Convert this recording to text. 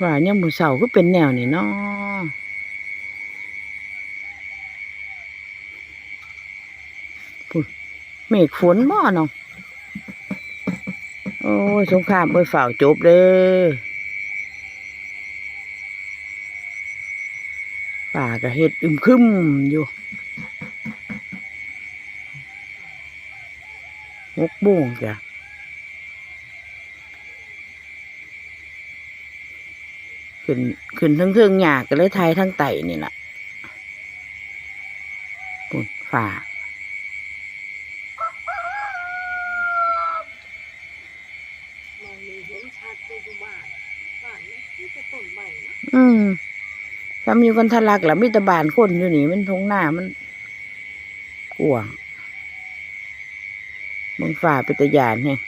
ว่าเนี่ยมื้อเช้าก็เป็นแนวนี้เนาะพุ่นเมฆฝนบ่เนาะโอ้ยสงครามบ่ฟ้าวจบเด้อป่าก็เฮ็ดอึมครึมอยู่6 โมงจ้ะขึ้นเทิงๆหญ้าก็เลยถ่ายทางใต้นี่ล่ะพุ่นฟ้ามองนี่เห็นชัดอยู่บ้านมันมีแต่ต้นไม้นะถ้ามีคนทะลักล่ะมีแต่บ้านคนอยู่นี่มันทงหน้ามันกว้างเบิ่งฟ้าเป็นตาย้านแฮะ